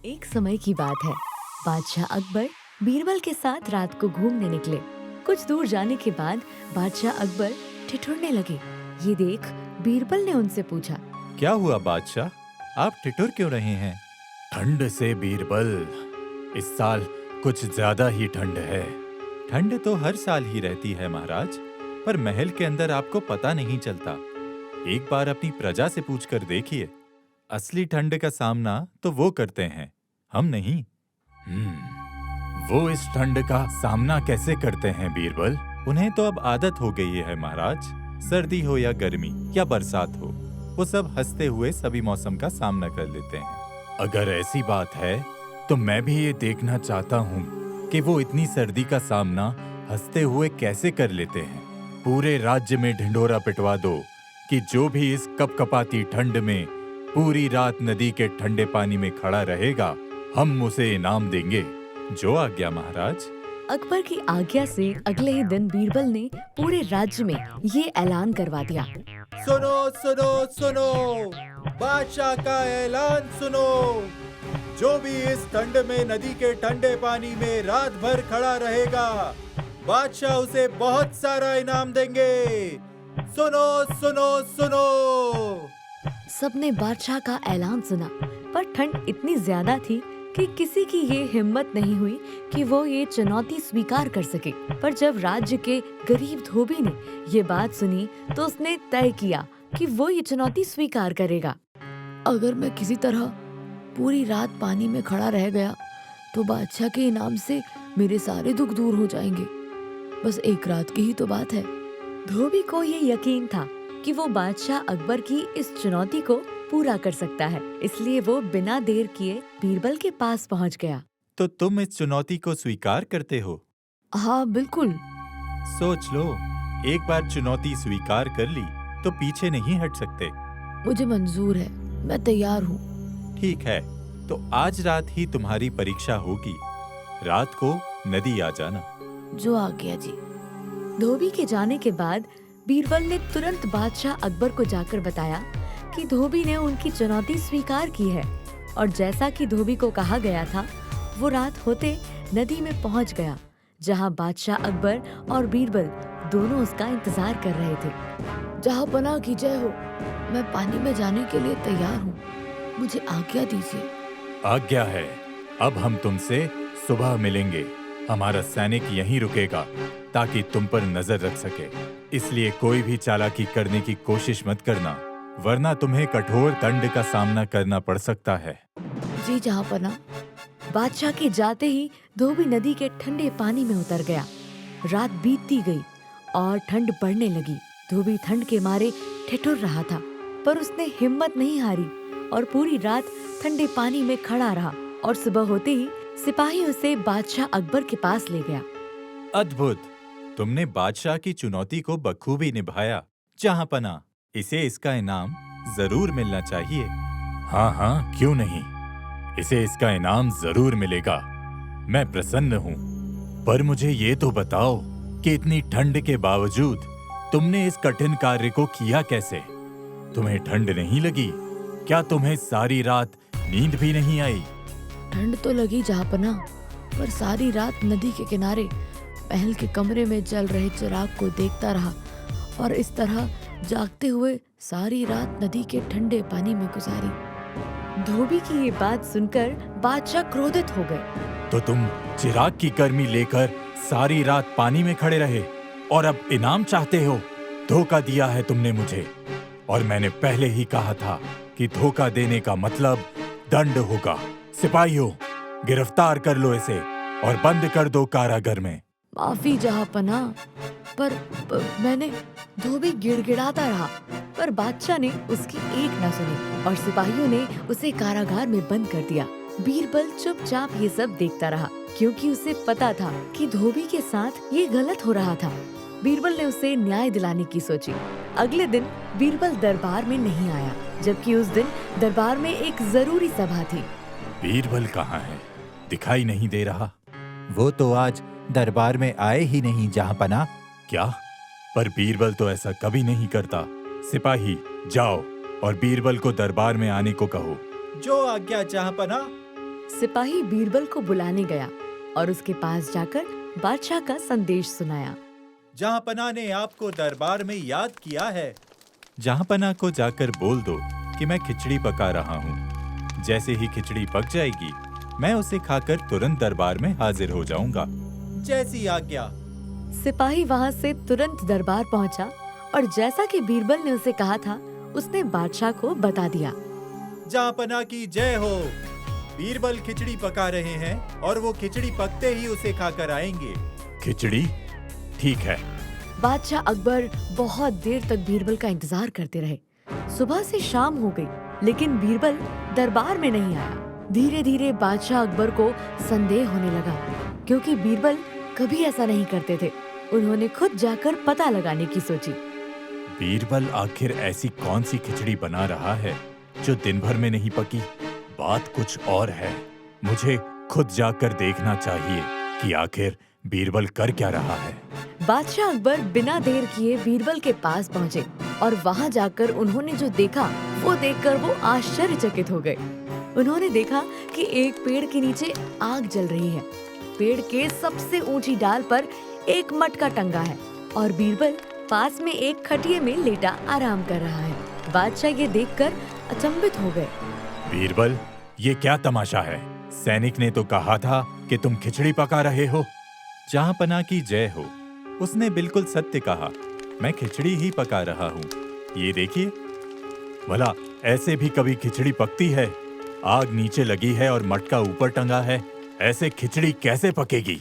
एक समय की बात है। बादशाह अकबर बीरबल के साथ रात को घूमने निकले। कुछ दूर जाने के बाद बादशाह अकबर ठिठुरने लगे। ये देख बीरबल ने उनसे पूछा, क्या हुआ बादशाह? आप ठिठुर क्यों रहे हैं? ठंड से बीरबल, इस साल कुछ ज्यादा ही ठंड है। ठंड तो हर साल ही रहती है महाराज, पर महल के अंदर आपको पता नहीं चलता। एक बार अपनी प्रजा से पूछकर देखिए। असली ठंड का सामना तो वो करते हैं, हम नहीं। वो इस ठंड का सामना कैसे करते हैं बीरबल? उन्हें तो अब आदत हो गई है महाराज। सर्दी हो या गर्मी या बरसात हो, वो सब हंसते हुए सभी मौसम का सामना कर लेते हैं। अगर ऐसी बात है तो मैं भी ये देखना चाहता हूँ कि वो इतनी सर्दी का सामना हंसते हुए कैसे कर लेते हैं। पूरे राज्य में ढिंढोरा पिटवा दो कि जो भी इस कपकपाती ठंड में पूरी रात नदी के ठंडे पानी में खड़ा रहेगा, हम उसे इनाम देंगे। जो आज्ञा महाराज। अकबर की आज्ञा से अगले ही दिन बीरबल ने पूरे राज्य में ये ऐलान करवा दिया। सुनो सुनो सुनो, बादशाह का ऐलान सुनो। जो भी इस ठंड में नदी के ठंडे पानी में रात भर खड़ा रहेगा, बादशाह उसे बहुत सारा इनाम देंगे। सुनो सुनो सुनो। सबने बादशाह का ऐलान सुना, पर ठंड इतनी ज्यादा थी कि किसी की ये हिम्मत नहीं हुई कि वो ये चुनौती स्वीकार कर सके। पर जब राज्य के गरीब धोबी ने ये बात सुनी तो उसने तय किया कि वो ये चुनौती स्वीकार करेगा। अगर मैं किसी तरह पूरी रात पानी में खड़ा रह गया तो बादशाह के इनाम से मेरे सारे दुख दूर हो जाएंगे। बस एक रात की ही तो बात है। धोबी को ये यकीन था कि वो बादशाह अकबर की इस चुनौती को पूरा कर सकता है, इसलिए वो बिना देर किए बीरबल के पास पहुंच गया। तो तुम इस चुनौती को स्वीकार करते हो? हाँ बिल्कुल। सोच लो, एक बार चुनौती स्वीकार कर ली तो पीछे नहीं हट सकते। मुझे मंजूर है, मैं तैयार हूँ। ठीक है, तो आज रात ही तुम्हारी परीक्षा होगी। रात को नदी आ जाना। जो आ गया जी। धोबी के जाने के बाद बीरबल ने तुरंत बादशाह अकबर को जाकर बताया कि धोबी ने उनकी चुनौती स्वीकार की है। और जैसा कि धोबी को कहा गया था, वो रात होते नदी में पहुंच गया, जहां बादशाह अकबर और बीरबल दोनों उसका इंतजार कर रहे थे। जहां पनाह की जय हो, मैं पानी में जाने के लिए तैयार हूँ, मुझे आज्ञा दीजिए। आज्ञा है। अब हम तुमसे सुबह मिलेंगे। हमारा सैनिक यहीं रुकेगा ताकि तुम पर नजर रख सके। इसलिए कोई भी चालाकी करने की कोशिश मत करना, वरना तुम्हें कठोर दंड का सामना करना पड़ सकता है। जी जहाँपनाह। बादशाह के जाते ही धोबी नदी के ठंडे पानी में उतर गया। रात बीतती गई और ठंड बढ़ने लगी। धोबी ठंड के मारे ठिठुर रहा था, पर उसने हिम्मत नहीं हारी और पूरी रात ठंडे पानी में खड़ा रहा। और सुबह होते ही सिपाही उसे बादशाह अकबर के पास ले गया। अद्भुत! तुमने बादशाह की चुनौती को बखूबी निभाया। जहाँपनाह, इसे इसका इनाम जरूर मिलना चाहिए। हाँ हाँ, क्यों नहीं, इसे इसका इनाम जरूर मिलेगा। मैं प्रसन्न हूँ। पर मुझे ये तो बताओ कि इतनी ठंड के बावजूद तुमने इस कठिन कार्य को किया कैसे? तुम्हें ठंड नहीं लगी? क्या तुम्हें सारी रात नींद भी नहीं आई? ठंड तो लगी जहाँपनाह, पर सारी रात नदी के किनारे महल के कमरे में जल रहे चिराग को देखता रहा और इस तरह जागते हुए सारी रात नदी के ठंडे पानी में गुजारी। धोबी की ये बात सुनकर बादशाह क्रोधित हो गए। तो तुम चिराग की गर्मी लेकर सारी रात पानी में खड़े रहे और अब इनाम चाहते हो? धोखा दिया है तुमने मुझे, और मैंने पहले ही कहा था कि धोखा देने का मतलब दंड होगा। सिपाहियों, गिरफ्तार कर लो इसे और बंद कर दो कारागार में। माफी जहाँपनाह, पर मैंने। धोबी गिड़गिड़ाता रहा, पर बादशाह ने उसकी एक न सुनी और सिपाहियों ने उसे कारागार में बंद कर दिया। बीरबल चुपचाप ये सब देखता रहा, क्योंकि उसे पता था कि धोबी के साथ ये गलत हो रहा था। बीरबल ने उसे न्याय दिलाने की सोची। अगले दिन बीरबल दरबार में नहीं आया, जबकि उस दिन दरबार में एक जरूरी सभा थी। बीरबल कहाँ है? दिखाई नहीं दे रहा। वो तो आज दरबार में आए ही नहीं जहाँपनाह। क्या? पर बीरबल तो ऐसा कभी नहीं करता। सिपाही, जाओ और बीरबल को दरबार में आने को कहो। जो आज्ञा जहाँपनाह। सिपाही बीरबल को बुलाने गया और उसके पास जाकर बादशाह का संदेश सुनाया। जहाँपना ने आपको दरबार में याद किया है। जहाँपना को जाकर बोल दो कि मैं खिचड़ी पका रहा हूँ। जैसे ही खिचड़ी पक जाएगी, मैं उसे खाकर तुरंत दरबार में हाजिर हो जाऊंगा। जैसी आज्ञा। सिपाही वहाँ से तुरंत दरबार पहुँचा और जैसा कि बीरबल ने उसे कहा था, उसने बादशाह को बता दिया। जहाँपना की जय हो। बीरबल खिचड़ी पका रहे हैं और वो खिचड़ी पकते ही उसे खाकर आएंगे। खिचड़ी? ठीक है। बादशाह अकबर बहुत देर तक बीरबल का इंतजार करते रहे। सुबह से शाम हो गई, लेकिन बीरबल दरबार में नहीं आया। धीरे धीरे बादशाह अकबर को संदेह होने लगा, क्योंकि बीरबल कभी ऐसा नहीं करते थे। उन्होंने खुद जाकर पता लगाने की सोची। बीरबल आखिर ऐसी कौन सी खिचड़ी बना रहा है जो दिन भर में नहीं पकी? बात कुछ और है। मुझे खुद जाकर देखना चाहिए कि आखिर बीरबल कर क्या रहा है। बादशाह अकबर बिना देर किए बीरबल के पास पहुँचे और वहाँ जाकर उन्होंने जो देखा वो देखकर वो आश्चर्यचकित हो गए। उन्होंने देखा कि एक पेड़ के नीचे आग जल रही है। पेड़ के सबसे ऊंची डाल पर एक मटका टंगा है और बीरबल पास में एक खटिये में लेटा आराम कर रहा है। बादशाह ये देखकर अचंभित हो गए। बीरबल, ये क्या तमाशा है? सैनिक ने तो कहा था कि तुम खिचड़ी पका रहे हो। जहाँपना की जय हो। उसने बिल्कुल सत्य कहा। मैं खिचड़ी ही पका रहा हूँ। ये देखिए, भला ऐसे भी कभी खिचड़ी पकती है? आग नीचे लगी है और मटका ऊपर टंगा है। ऐसे खिचड़ी कैसे पकेगी?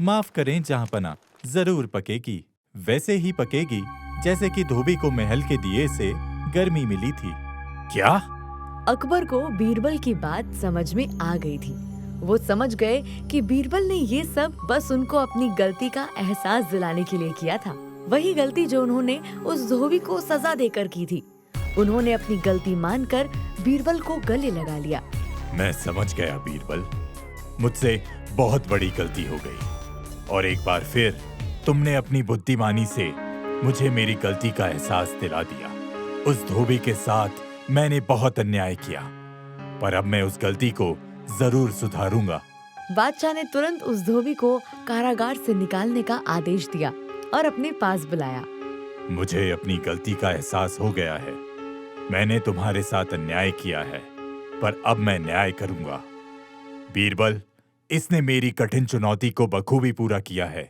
माफ करें जहाँपना, जरूर पकेगी। वैसे ही पकेगी जैसे कि धोबी को महल के दिए से गर्मी मिली थी। क्या? अकबर को बीरबल की बात समझ में आ गई थी। वो समझ गए कि बीरबल ने ये सब बस उनको अपनी गलती का एहसास दिलाने के लिए किया था। वही गलती जो उन्होंने उस धोबी को सजा देकर की थी। उन्होंने अपनी गलती मानकर बीरबल को गले लगा लिया। मैं समझ गया बीरबल, मुझसे बहुत बड़ी गलती हो गई और एक बार फिर तुमने अपनी बुद्धिमानी से मुझे मेरी गलती का एहसास दिला दिया। उस धोबी के साथ मैंने बहुत अन्याय किया, पर अब मैं उस गलती को जरूर सुधारूंगा। बादशाह ने तुरंत उस धोबी को कारागार से निकालने का आदेश दिया और अपने पास बुलाया। मुझे अपनी गलती का एहसास हो गया है। मैंने तुम्हारे साथ अन्याय किया है, पर अब मैं न्याय करूंगा। बीरबल, इसने मेरी कठिन चुनौती को बखूबी पूरा किया है,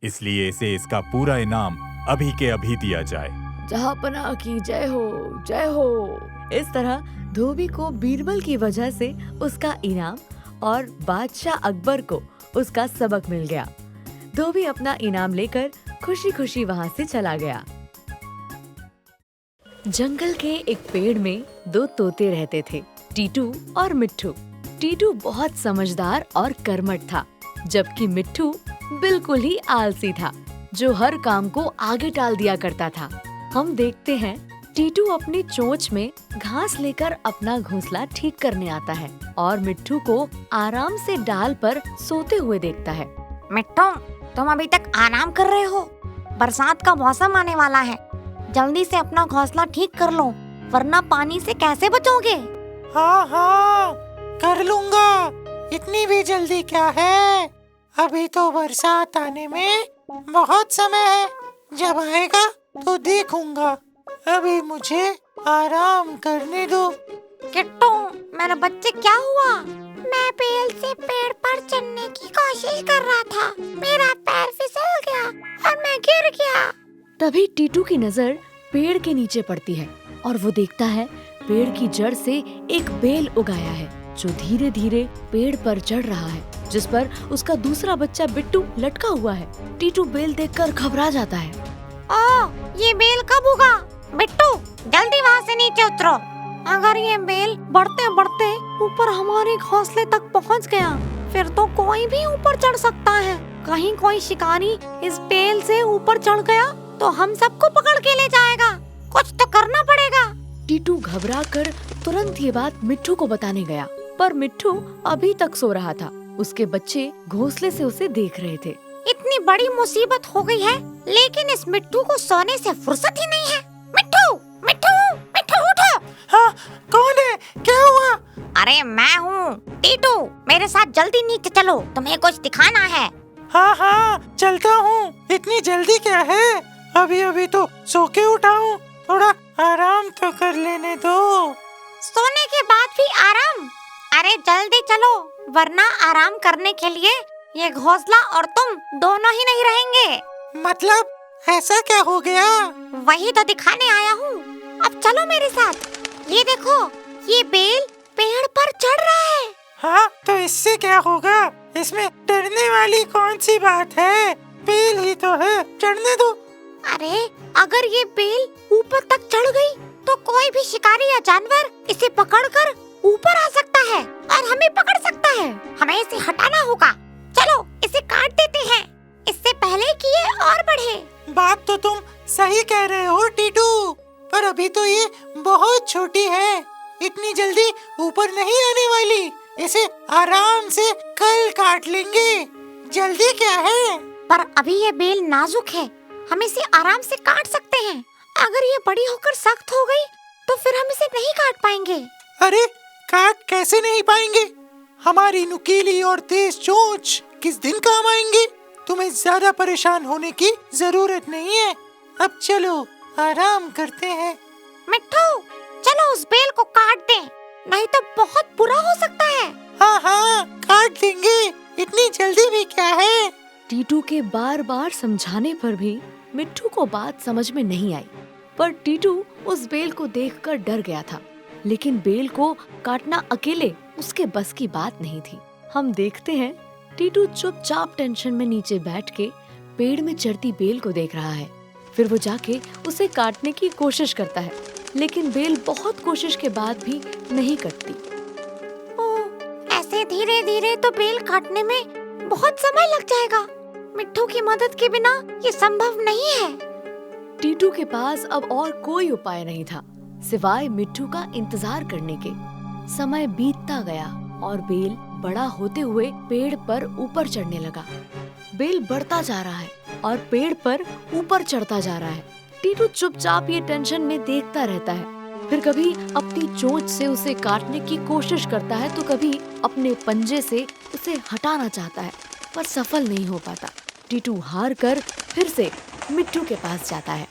इसलिए इसे इसका पूरा इनाम अभी के अभी दिया जाए। जहाँपना की जय हो, जय हो। इस तरह धोबी को बीरबल की वजह से उसका इनाम और बादशाह अकबर को उसका सबक मिल गया। धोबी अपना इनाम लेकर खुशी खुशी वहाँ से चला गया। जंगल के एक पेड़ में दो तोते रहते थे, टीटू और मिट्ठू। टीटू बहुत समझदार और कर्मठ था, जबकि मिट्ठू बिल्कुल ही आलसी था, जो हर काम को आगे टाल दिया करता था। हम देखते हैं टीटू अपनी चोंच में घास लेकर अपना घोंसला ठीक करने आता है और मिट्ठू को आराम से डाल पर सोते हुए देखता है। मिट्ठू, तुम अभी तक आराम कर रहे हो? बरसात का मौसम आने वाला है। जल्दी से अपना घोंसला ठीक कर लो, वरना पानी से कैसे बचोगे? हाँ हाँ, कर लूँगा। इतनी भी जल्दी क्या है? अभी तो बरसात आने में बहुत समय है। जब आएगा तो देखूंगा। अभी मुझे आराम करने दो। किट्टू, मेरे बच्चे, क्या हुआ? मैं बेल से पेड़ पर चढ़ने की कोशिश कर रहा था। मेरा पैर फिसल गया और मैं गिर गया। तभी टीटू की नजर पेड़ के नीचे पड़ती है और वो देखता है पेड़ की जड़ से एक बेल उगाया है, जो धीरे धीरे पेड़ पर चढ़ रहा है, जिस पर उसका दूसरा बच्चा बिट्टू लटका हुआ है। टीटू बेल देखकर घबरा जाता है। ओह, ये बेल कब उगा? बिट्टू, जल्दी वहाँ से नीचे उतरो। अगर ये बेल बढ़ते बढ़ते ऊपर हमारे घोंसले तक पहुँच गया, फिर तो कोई भी ऊपर चढ़ सकता है। कहीं कोई शिकारी इस बेल से ऊपर चढ़ गया तो हम सबको पकड़ के ले जाएगा। कुछ तो करना पड़ेगा। टीटू घबराकर तुरंत ये बात मिट्ठू को बताने गया, पर मिट्ठू अभी तक सो रहा था। उसके बच्चे घोंसले से उसे देख रहे थे। इतनी बड़ी मुसीबत हो गई है, लेकिन इस मिट्टू को सोने से फुर्सत ही नहीं है। मिट्टू, मिट्टू, मिट्टू, उठो। हाँ, कौन है? क्या हुआ? अरे मैं हूँ टीटू, मेरे साथ जल्दी नीचे चलो, तुम्हें कुछ दिखाना है। हाँ हाँ चलता हूँ, इतनी जल्दी क्या है, अभी अभी तो सो के उठा हूँ, थोड़ा आराम तो कर लेने दो। सोने के बाद भी आराम? अरे जल्दी चलो, वरना आराम करने के लिए ये घोंसला और तुम दोनों ही नहीं रहेंगे। मतलब ऐसा क्या हो गया? वही तो दिखाने आया हूँ, अब चलो मेरे साथ। ये देखो, ये बेल पेड़ पर चढ़ रहा है। हाँ तो इससे क्या होगा, इसमें डरने वाली कौन सी बात है, बेल ही तो है, चढ़ने दो। अरे अगर ये बेल ऊपर तक चढ़ गई तो कोई भी शिकारी या जानवर इसे पकड़कर ऊपर आ सकता है और हमें पकड़ सकता है। हमें इसे हटाना होगा। चलो इसे काट देते हैं, इससे पहले कि ये और बढ़े। बात तो तुम सही कह रहे हो टीटू, पर अभी तो ये बहुत छोटी है, इतनी जल्दी ऊपर नहीं आने वाली, इसे आराम से कल काट लेंगे, जल्दी क्या है। पर अभी ये बेल नाजुक है, हम इसे आराम से काट सकते हैं। अगर ये बड़ी होकर सख्त हो गई तो फिर हम इसे नहीं काट पाएंगे। अरे काट कैसे नहीं पाएंगे, हमारी नुकीली और तेज चोंच किस दिन काम आएंगे। तुम्हें ज्यादा परेशान होने की जरूरत नहीं है, अब चलो आराम करते हैं। मिट्ठू चलो उस बेल को काट दें, नहीं तो बहुत बुरा हो सकता है। हाँ हाँ काट देंगे, इतनी जल्दी भी क्या है। टीटू के बार बार समझाने पर भी मिट्ठू को बात समझ में नहीं आई, पर टीटू उस बेल को देखकर डर गया था। लेकिन बेल को काटना अकेले उसके बस की बात नहीं थी। हम देखते हैं टीटू चुपचाप टेंशन में नीचे बैठ के पेड़ में चढ़ती बेल को देख रहा है। फिर वो जाके उसे काटने की कोशिश करता है, लेकिन बेल बहुत कोशिश के बाद भी नहीं कटती। ऐसे धीरे धीरे तो बेल काटने में बहुत समय लग जाएगा। मिट्ठू की मदद के बिना ये संभव नहीं है। टीटू के पास अब और कोई उपाय नहीं था सिवाय मिट्ठू का इंतजार करने के। समय बीतता गया और बेल बड़ा होते हुए पेड़ पर ऊपर चढ़ने लगा। बेल बढ़ता जा रहा है और पेड़ पर ऊपर चढ़ता जा रहा है। टीटू चुपचाप ये टेंशन में देखता रहता है। फिर कभी अपनी चोंच से उसे काटने की कोशिश करता है तो कभी अपने पंजे से उसे हटाना चाहता है, पर सफल नहीं हो पाता। टीटू हार कर फिर से मिट्ठू के पास जाता है।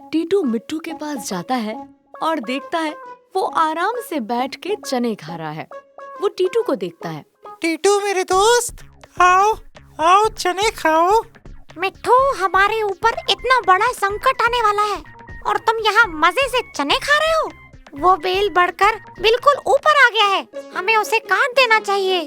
टीटू मिट्ठू के पास जाता है और देखता है वो आराम से बैठ के चने खा रहा है। वो टीटू को देखता है। टीटू मेरे दोस्त, आओ आओ चने खाओ। मिट्ठू हमारे ऊपर इतना बड़ा संकट आने वाला है और तुम यहाँ मजे से चने खा रहे हो। वो बेल बढ़कर बिल्कुल ऊपर आ गया है, हमें उसे काट देना चाहिए।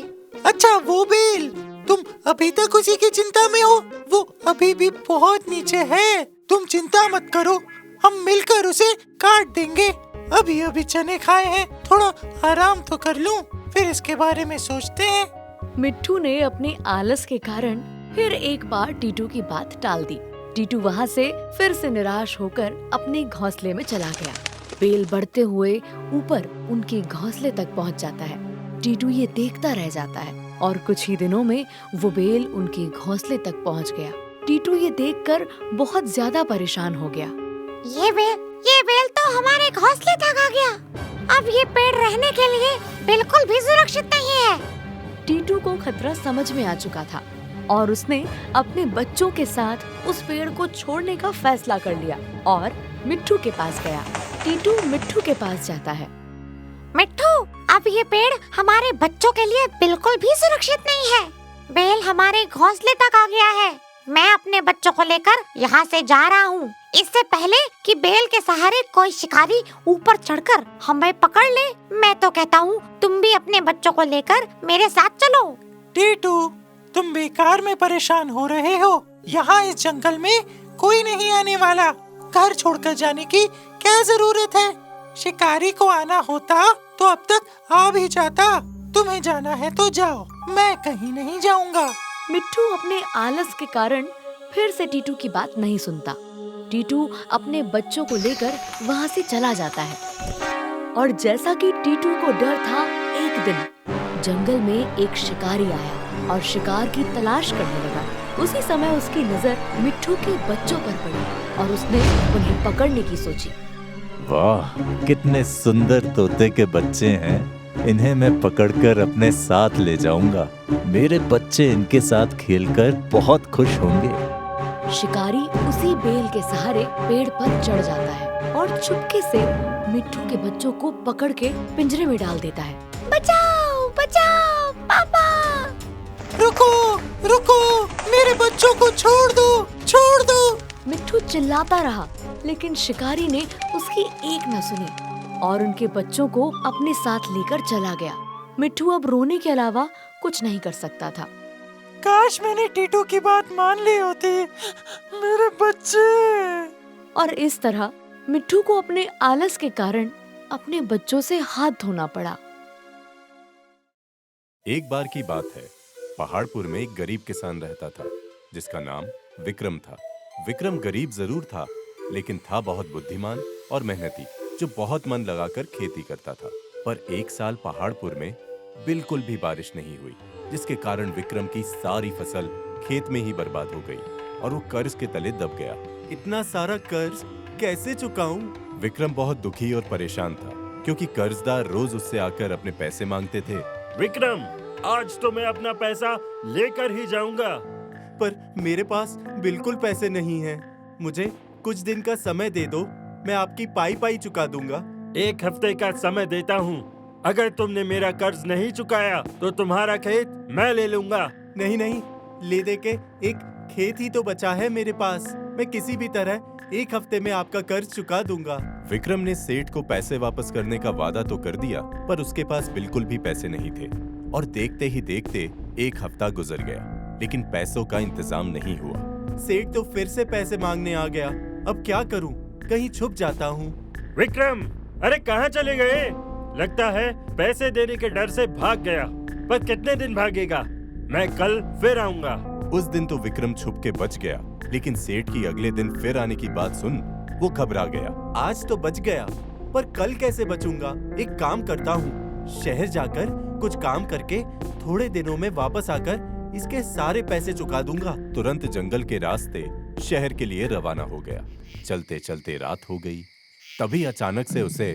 अच्छा वो बेल, तुम अभी तक उसी की चिंता में हो, वो अभी भी बहुत नीचे है, तुम चिंता मत करो, हम मिलकर उसे काट देंगे। अभी अभी चने खाए हैं, थोड़ा आराम तो कर लूं, फिर इसके बारे में सोचते हैं। मिट्ठू ने अपने आलस के कारण फिर एक बार टीटू की बात टाल दी। टीटू वहाँ से फिर से निराश होकर अपने घोंसले में चला गया। बेल बढ़ते हुए ऊपर उनके घोंसले तक पहुँच जाता है। टीटू ये देखता रह जाता है और कुछ ही दिनों में वो बेल उनके घोंसले तक पहुँच गया। टीटू ये देखकर बहुत ज्यादा परेशान हो गया। ये बेल तो हमारे घोंसले तक आ गया। अब ये पेड़ रहने के लिए बिल्कुल भी सुरक्षित नहीं है। टीटू को खतरा समझ में आ चुका था और उसने अपने बच्चों के साथ उस पेड़ को छोड़ने का फैसला कर लिया और मिट्ठू के पास गया। टीटू मिट्ठू के पास जाता है। मिट्ठू, अब ये पेड़ हमारे बच्चों के लिए बिल्कुल भी सुरक्षित नहीं है। बेल हमारे घोंसले तक आ गया है। मैं अपने बच्चों को लेकर यहाँ से जा रहा हूँ, इससे पहले कि बेल के सहारे कोई शिकारी ऊपर चढ़कर हमें पकड़ ले। मैं तो कहता हूँ तुम भी अपने बच्चों को लेकर मेरे साथ चलो। टीटू, तुम बेकार में परेशान हो रहे हो, यहाँ इस जंगल में कोई नहीं आने वाला, घर छोड़कर जाने की क्या जरूरत है। शिकारी को आना होता तो अब तक आ भी जाता। तुम्हें जाना है तो जाओ, मैं कहीं नहीं जाऊंगा। मिट्ठू अपने आलस के कारण फिर से टीटू की बात नहीं सुनता। टीटू अपने बच्चों को लेकर वहाँ से चला जाता है और जैसा कि टीटू को डर था, एक दिन जंगल में एक शिकारी आया और शिकार की तलाश करने लगा। उसी समय उसकी नजर मिट्ठू के बच्चों पर पड़ी और उसने उन्हें पकड़ने की सोची। वाह, कितने सुंदर तोते के बच्चे हैं। इन्हें मैं पकड़कर अपने साथ ले जाऊंगा। मेरे बच्चे इनके साथ खेलकर बहुत खुश होंगे। शिकारी उसी बेल के सहारे पेड़ पर चढ़ जाता है और चुपके से मिट्ठू के बच्चों को पकड़ के पिंजरे में डाल देता है। बचाओ बचाओ पापा। रुको रुको, मेरे बच्चों को छोड़ दो, छोड़ दो। मिट्ठू चिल्लाता रहा, लेकिन शिकारी ने उसकी एक न सुनी और उनके बच्चों को अपने साथ लेकर चला गया। मिट्ठू अब रोने के अलावा कुछ नहीं कर सकता था। काश मैंने टीटू की बात मान ली होती, मेरे बच्चे। और इस तरह मिट्ठू को अपने आलस के कारण अपने बच्चों से हाथ धोना पड़ा। एक बार की बात है, पहाड़पुर में एक गरीब किसान रहता था जिसका नाम विक्रम था। विक्रम गरीब जरूर था, लेकिन था बहुत बुद्धिमान और मेहनती, जो बहुत मन लगाकर खेती करता था। पर एक साल पहाड़पुर में बिल्कुल भी बारिश नहीं हुई, जिसके कारण विक्रम की सारी फसल खेत में ही बर्बाद हो गई और वो कर्ज के तले दब गया। इतना सारा कर्ज कैसे चुकाऊं? विक्रम बहुत दुखी और परेशान था, क्योंकि कर्जदार रोज उससे आकर अपने पैसे मांगते थे। विक्रम, आज तो मैं अपना पैसा लेकर ही जाऊंगा। पर मेरे पास बिल्कुल पैसे नहीं हैं। मुझे कुछ दिन का समय दे दो, मैं आपकी पाई पाई चुका दूंगा। 1 हफ्ते का समय देता हूँ। अगर तुमने मेरा कर्ज नहीं चुकाया तो तुम्हारा खेत मैं ले लूंगा। नहीं नहीं, ले दे के एक खेत ही तो बचा है मेरे पास। मैं किसी भी तरह 1 हफ्ते में आपका कर्ज चुका दूंगा। विक्रम ने सेठ को पैसे वापस करने का वादा तो कर दिया, पर उसके पास बिल्कुल भी पैसे नहीं थे। और देखते ही देखते 1 हफ्ता गुजर गया, लेकिन पैसों का इंतजाम नहीं हुआ। सेठ तो फिर से पैसे मांगने आ गया। अब क्या करूं? कहीं छुप जाता हूं। विक्रम, अरे कहाँ चले गए? लगता है पैसे देने के डर से भाग गया। पर कितने दिन भागेगा? मैं कल फिर आऊंगा। उस दिन तो विक्रम छुप के बच गया, लेकिन सेठ की अगले दिन फिर आने की बात सुन वो घबरा गया। आज तो बच गया, पर कल कैसे बचूंगा? एक काम करता हूँ, शहर जाकर कुछ काम करके थोड़े दिनों में वापस आकर इसके सारे पैसे चुका दूंगा। तुरंत जंगल के रास्ते शहर के लिए रवाना हो गया। चलते चलते रात हो गई। तभी अचानक से उसे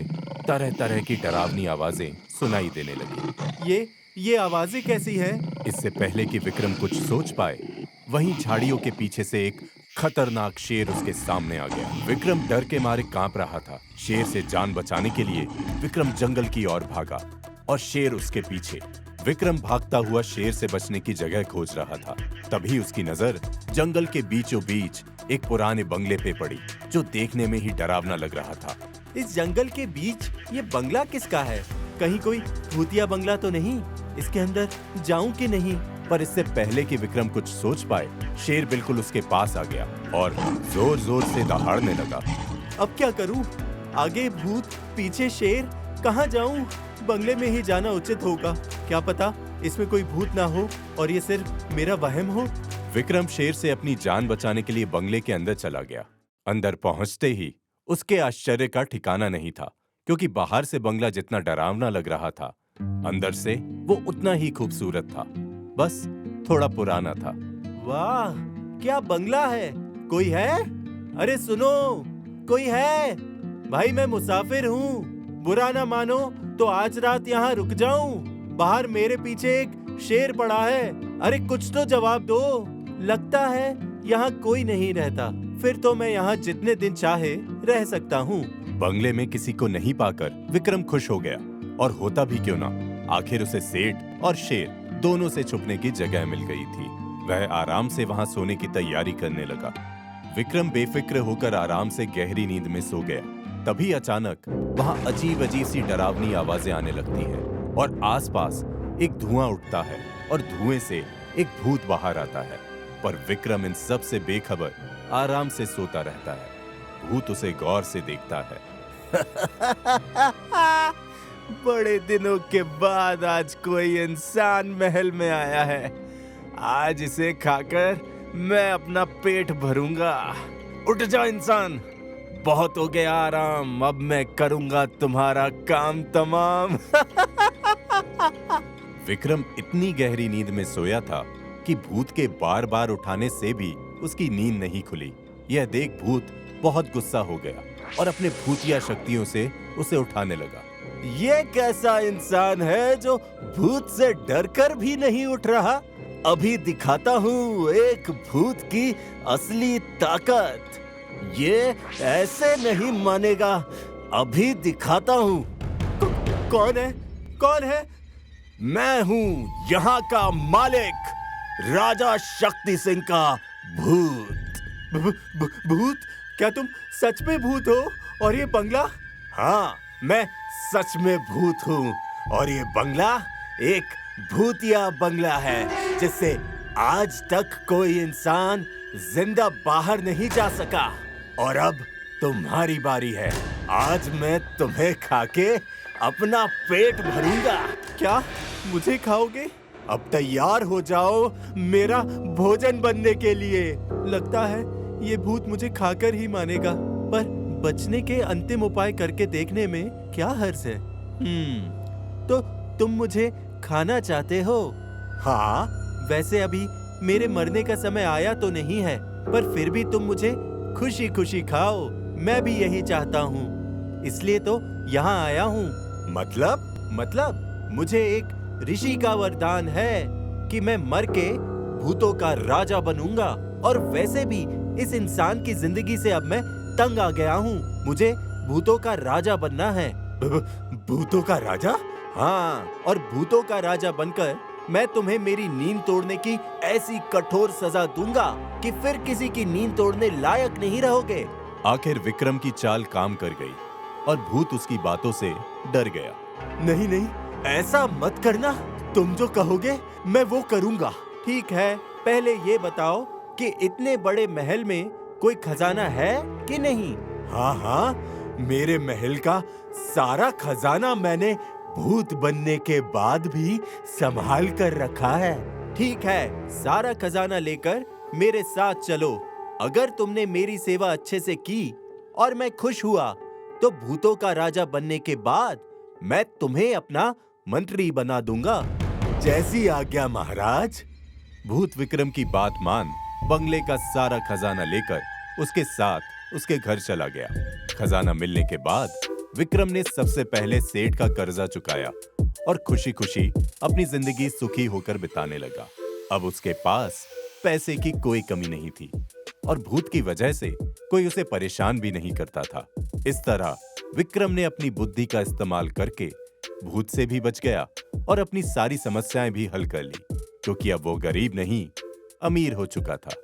तरह तरह की डरावनी आवाजें सुनाई देने लगी। ये आवाजें कैसी हैं? इससे पहले कि विक्रम कुछ सोच पाए, वहीं झाड़ियों के पीछे से एक खतरनाक शेर उसके सामने आ गया। विक्रम डर के मारे कांप रहा था। शेर से जान बचाने के लिए विक्रम जंगल की ओर भागा और शेर उसके पीछे। विक्रम भागता हुआ शेर से बचने की जगह खोज रहा था। तभी उसकी नजर जंगल के बीचों बीच एक पुराने बंगले पे पड़ी, जो देखने में ही डरावना लग रहा था। इस जंगल के बीच ये बंगला किसका है? कहीं कोई भूतिया बंगला तो नहीं? इसके अंदर जाऊं कि नहीं? पर इससे पहले कि विक्रम कुछ सोच पाए, शेर बिल्कुल उसके पास आ गया और जोर जोर से दहाड़ने लगा। अब क्या करूं? आगे भूत, पीछे शेर, कहाँ जाऊं? बंगले में ही जाना उचित होगा। क्या पता इसमें कोई भूत ना हो और ये सिर्फ मेरा वहम हो। विक्रम शेर से अपनी जान बचाने के लिए बंगले के अंदर चला गया। अंदर पहुंचते ही उसके आश्चर्य का ठिकाना नहीं था, क्योंकि बाहर से बंगला जितना डरावना लग रहा था, अंदर से वो उतना ही खूबसूरत था, बस थोड़ा पुराना था। वाह, क्या बंगला है! कोई है? अरे सुनो, कोई है? भाई मैं मुसाफिर हूँ, बुरा ना मानो तो आज रात यहाँ रुक जाऊं। बाहर मेरे पीछे एक शेर पड़ा है। अरे कुछ तो जवाब दो। लगता है यहाँ कोई नहीं रहता। फिर तो मैं यहाँ जितने दिन चाहे रह सकता हूँ। बंगले में किसी को नहीं पाकर विक्रम खुश हो गया, और होता भी क्यों ना, आखिर उसे सेठ और शेर दोनों से छुपने की जगह मिल गई थी। वह आराम से वहाँ सोने की तैयारी करने लगा। विक्रम बेफिक्र होकर आराम से गहरी नींद में सो गया। तभी अचानक वहाँ अजीब अजीब सी डरावनी आवाजें आने लगती हैं और आसपास एक धुआं उठता है और धुएं से एक भूत बाहर आता है। पर विक्रम इन सब से बेखबर आराम से सोता रहता है। भूत उसे गौर से देखता है। बड़े दिनों के बाद आज कोई इंसान महल में आया है। आज इसे खाकर मैं अपना पेट भरूंगा। उठ जाओ इंसान, बहुत हो गया आराम, अब मैं करूंगा तुम्हारा काम तमाम। विक्रम इतनी गहरी नींद में सोया था कि भूत के बार बार उठाने से भी उसकी नींद नहीं खुली। यह देख भूत बहुत गुस्सा हो गया और अपने भूतिया शक्तियों से उसे उठाने लगा। ये कैसा इंसान है जो भूत से डरकर भी नहीं उठ रहा? अभी दिखाता हूँ एक भूत की असली ताकत। ये ऐसे नहीं मानेगा। अभी दिखाता हूँ। कौन है? कौन है? मैं हूँ यहाँ का मालिक, राजा शक्ति सिंह का भूत। भूत? क्या तुम सच में भूत हो? और ये बंगला? हाँ, मैं सच में भूत हूँ। और ये बंगला एक भूतिया बंगला है जिससे आज तक कोई इंसान जिंदा बाहर नहीं जा सका। और अब तुम्हारी बारी है। आज मैं तुम्हें खाके अपना पेट भरूंगा। क्या मुझे खाओगे? अब तैयार हो जाओ मेरा भोजन बनने के लिए। लगता है ये भूत मुझे खाकर ही मानेगा, पर बचने के अंतिम उपाय करके देखने में क्या हर्ज है? तो तुम मुझे खाना चाहते हो? हाँ, वैसे अभी मेरे मरने का समय आया तो नहीं है, पर फिर भी तुम मुझे खुशी खुशी खाओ। मैं भी यही चाहता हूँ, इसलिए तो यहाँ आया हूँ। मतलब मुझे एक ऋषि का वरदान है कि मैं मर के भूतों का राजा बनूंगा। और वैसे भी इस इंसान की जिंदगी से अब मैं तंग आ गया हूँ। मुझे भूतों का राजा बनना है। भूतों का राजा? हाँ, और भूतों का राजा बनकर मैं तुम्हें मेरी नींद तोड़ने की ऐसी कठोर सजा दूंगा कि फिर किसी की नींद तोड़ने लायक नहीं रहोगे। आखिर विक्रम की चाल काम कर गई और भूत उसकी बातों से डर गया। नहीं, ऐसा मत करना। तुम जो कहोगे मैं वो करूंगा। ठीक है, पहले ये बताओ कि इतने बड़े महल में कोई खजाना है कि नहीं? हाँ, मेरे महल का सारा खजाना मैंने भूत बनने के बाद भी संभाल कर रखा है। ठीक है, सारा खजाना लेकर मेरे साथ चलो। अगर तुमने मेरी सेवा अच्छे से की और मैं खुश हुआ, तो भूतों का राजा बनने के बाद मैं तुम्हें अपना मंत्री बना दूंगा। जैसी आज्ञा महाराज। भूत विक्रम की बात मान बंगले का सारा खजाना लेकर उसके साथ उसके घर चला गया। खजाना मिलने के बाद विक्रम ने सबसे पहले सेठ का कर्जा चुकाया और खुशी खुशी अपनी जिंदगी सुखी होकर बिताने लगा। अब उसके पास पैसे की कोई कमी नहीं थी और भूत की वजह से कोई उसे परेशान भी नहीं करता था। इस तरह विक्रम ने अपनी बुद्धि का इस्तेमाल करके भूत से भी बच गया और अपनी सारी समस्याएं भी हल कर ली, क्योंकि अब वो गरीब नहीं, अमीर हो चुका था।